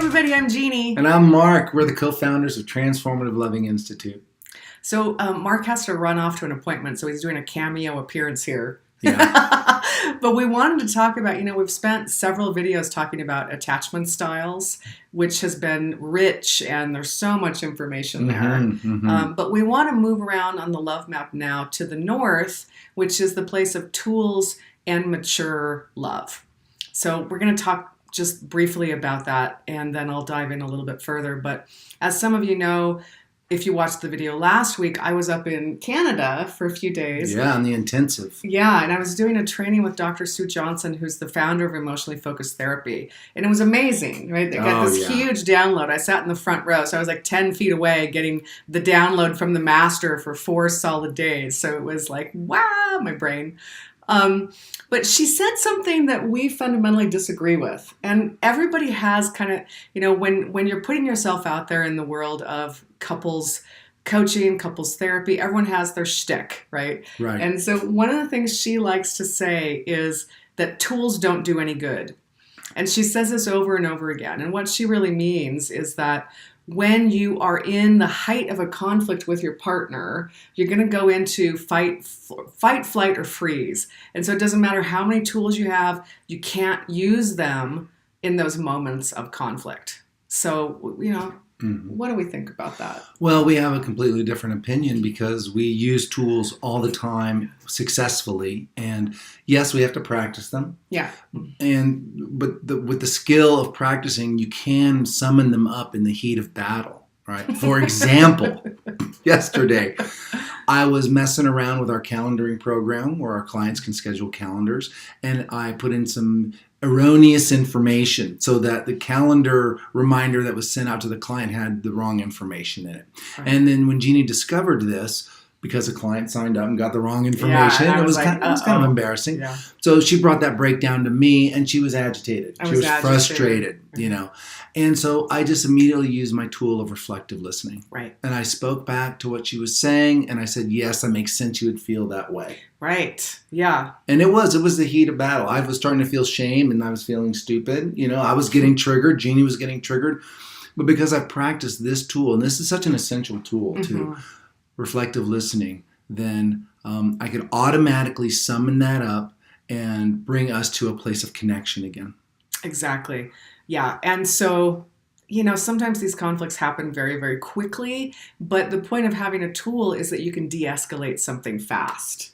everybody, I'm Jeannie. And I'm Mark. We're the co-founders of Transformative Loving Institute. So Mark has to run off to an appointment, so he's doing a cameo appearance here. Yeah. But we wanted to talk about, we've spent several videos talking about attachment styles, which has been rich and there's so much information there. But we want to move around on the love map now to the north, which is the place of tools and mature love. So we're going to talk just briefly about that, and then I'll dive in a little bit further. But as some of you know, if you watched the video last week, I was up in Canada for a few days. Yeah, on the intensive. Yeah, and I was doing a training with Dr. Sue Johnson, who's the founder of Emotionally Focused Therapy. And it was amazing, right? They got this huge download. I sat in the front row, so I was like 10 feet away getting the download from the master for 4 solid days. So it was like, wow, my brain. But she said something that we fundamentally disagree with. And everybody has kind of, when you're putting yourself out there in the world of couples coaching, couples therapy, everyone has their shtick, right? Right. And so one of the things she likes to say is that tools don't do any good. And she says this over and over again. And what she really means is that when you are in the height of a conflict with your partner, you're going to go into fight, flight, or freeze. And so it doesn't matter how many tools you have, you can't use them in those moments of conflict. So, what do we think about that? Well, we have a completely different opinion because we use tools all the time successfully. And yes, we have to practice them. Yeah. But with the skill of practicing, you can summon them up in the heat of battle, right? For example, yesterday, I was messing around with our calendaring program where our clients can schedule calendars, and I put in some erroneous information so that the calendar reminder that was sent out to the client had the wrong information in it. Right. And then when Jeannie discovered this, because a client signed up and got the wrong information, it was kind of embarrassing. Yeah. So she brought that breakdown to me, and she was agitated. She was frustrated, And so I just immediately used my tool of reflective listening. Right. And I spoke back to what she was saying, and I said, yes, that makes sense. You would feel that way. Right. Yeah. And it was the heat of battle. I was starting to feel shame, and I was feeling stupid. I was getting triggered. Jeannie was getting triggered. But because I've practiced this tool, and this is such an essential tool to reflective listening, then I could automatically summon that up and bring us to a place of connection again. Exactly. Yeah. And so, sometimes these conflicts happen very, very quickly, but the point of having a tool is that you can de-escalate something fast.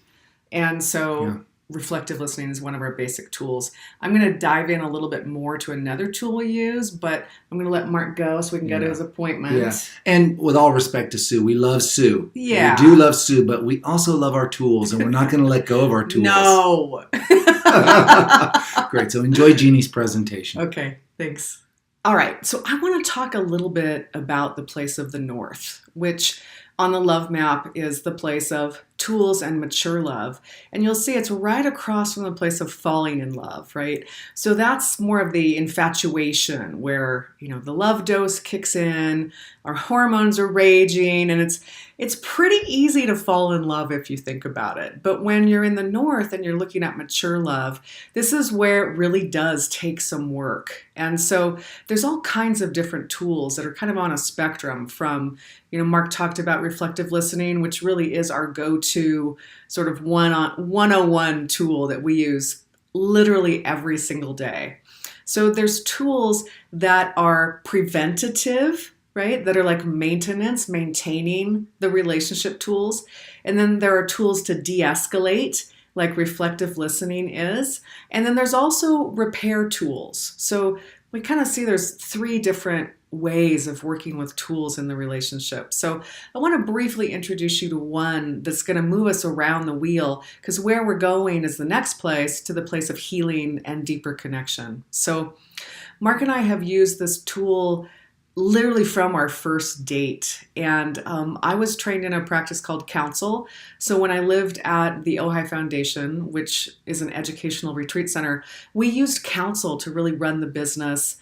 And so reflective listening is one of our basic tools. I'm going to dive in a little bit more to another tool we use, but I'm going to let Mark go so we can go to his appointment. Yeah. And with all respect to Sue, we love Sue. Yeah. We do love Sue, but we also love our tools, and we're not going to let go of our tools. No. Great. So enjoy Jeannie's presentation. Okay. Thanks. All right. So I want to talk a little bit about the place of the north, which on the love map is the place of tools and mature love. And you'll see it's right across from the place of falling in love, right? So that's more of the infatuation where, the love dose kicks in, our hormones are raging, and it's pretty easy to fall in love if you think about it. But when you're in the north and you're looking at mature love, this is where it really does take some work. And so there's all kinds of different tools that are kind of on a spectrum from, Mark talked about reflective listening, which really is our go-to sort of 101 tool that we use literally every single day. So there's tools that are preventative, right? That are like maintaining the relationship tools. And then there are tools to de-escalate, like reflective listening is. And then there's also repair tools. So we kind of see there's 3 different ways of working with tools in the relationship. So I want to briefly introduce you to one that's going to move us around the wheel, because where we're going is the next place, to the place of healing and deeper connection. So Mark and I have used this tool literally from our first date. And I was trained in a practice called Counsel. So when I lived at the Ojai Foundation, which is an educational retreat center, we used Counsel to really run the business.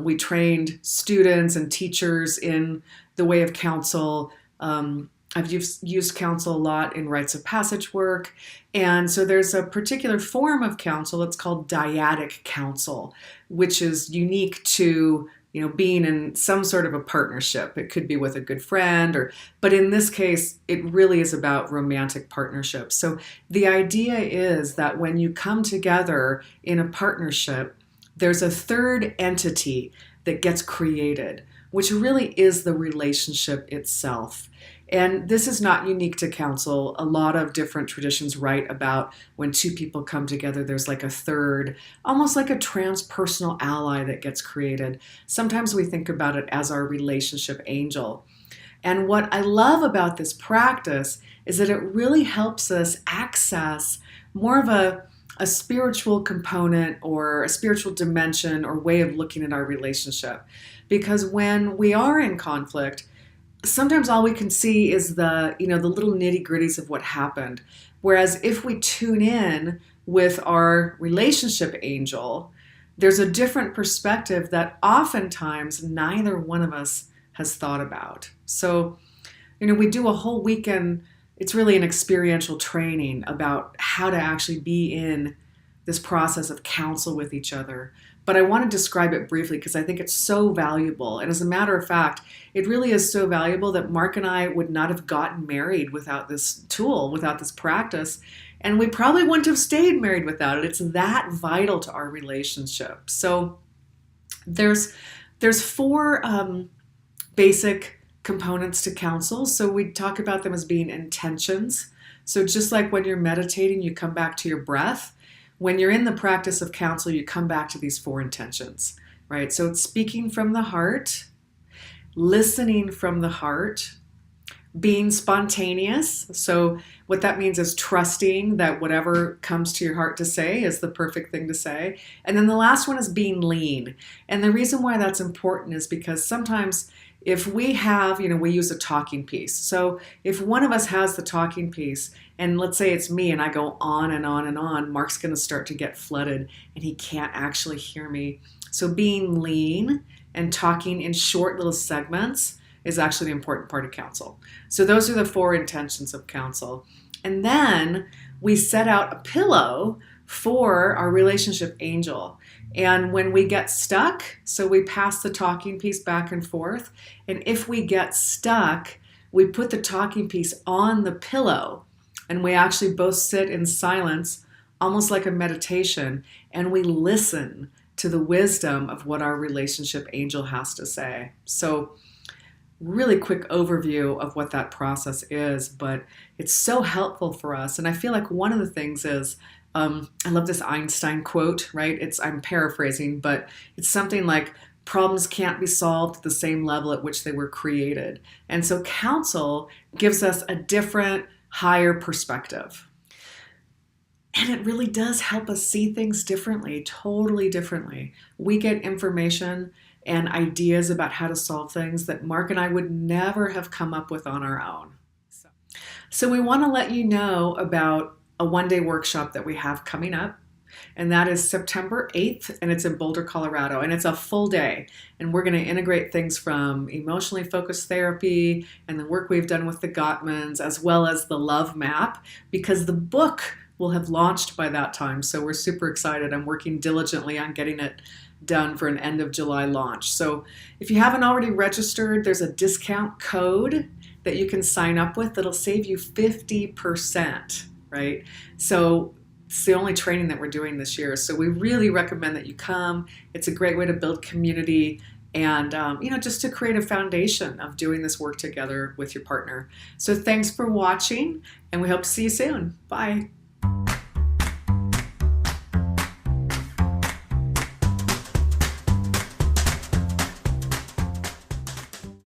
We trained students and teachers in the way of Counsel. I've used Counsel a lot in rites of passage work. And so there's a particular form of Counsel that's called dyadic Counsel, which is unique to being in some sort of a partnership. It could be with a good friend but in this case, it really is about romantic partnerships. So the idea is that when you come together in a partnership, there's a third entity that gets created, which really is the relationship itself. And this is not unique to counsel. A lot of different traditions write about when two people come together, there's like a third, almost like a transpersonal ally that gets created. Sometimes we think about it as our relationship angel. And what I love about this practice is that it really helps us access more of a spiritual component or a spiritual dimension or way of looking at our relationship. Because when we are in conflict, sometimes all we can see is the little nitty-gritties of what happened. Whereas if we tune in with our relationship angel, there's a different perspective that oftentimes neither one of us has thought about. So, we do a whole weekend. It's really an experiential training about how to actually be in this process of counsel with each other. But I want to describe it briefly because I think it's so valuable. And as a matter of fact, it really is so valuable that Mark and I would not have gotten married without this tool, without this practice. And we probably wouldn't have stayed married without it. It's that vital to our relationship. So there's four basic components to counsel. So we talk about them as being intentions. So just like when you're meditating, you come back to your breath. When you're in the practice of counsel, you come back to these four intentions, right? So it's speaking from the heart, listening from the heart, being spontaneous. So what that means is trusting that whatever comes to your heart to say is the perfect thing to say. And then the last one is being lean. And the reason why that's important is because sometimes if we have, we use a talking piece. So if one of us has the talking piece, and let's say it's me and I go on and on and on, Mark's going to start to get flooded and he can't actually hear me. So being lean and talking in short little segments is actually the important part of counsel. So those are the four intentions of counsel. And then we set out a pillow for our relationship angel. And when we get stuck, so we pass the talking piece back and forth. And if we get stuck, we put the talking piece on the pillow and we actually both sit in silence, almost like a meditation, and we listen to the wisdom of what our relationship angel has to say. So really quick overview of what that process is, but it's so helpful for us. And I feel like one of the things is, I love this Einstein quote, right? I'm paraphrasing, but it's something like problems can't be solved at the same level at which they were created. And so counsel gives us a different, higher perspective. And it really does help us see things differently, totally differently. We get information and ideas about how to solve things that Mark and I would never have come up with on our own. So we want to let you know about a one-day workshop that we have coming up, and that is September 8th, and it's in Boulder, Colorado, and it's a full day, and we're going to integrate things from emotionally focused therapy and the work we've done with the Gottmans, as well as the Love Map, because the book will have launched by that time, so we're super excited. I'm working diligently on getting it done for an end of July launch. So if you haven't already registered, there's a discount code that you can sign up with that'll save you 50%. Right? So it's the only training that we're doing this year. So we really recommend that you come. It's a great way to build community and, just to create a foundation of doing this work together with your partner. So thanks for watching, and we hope to see you soon. Bye.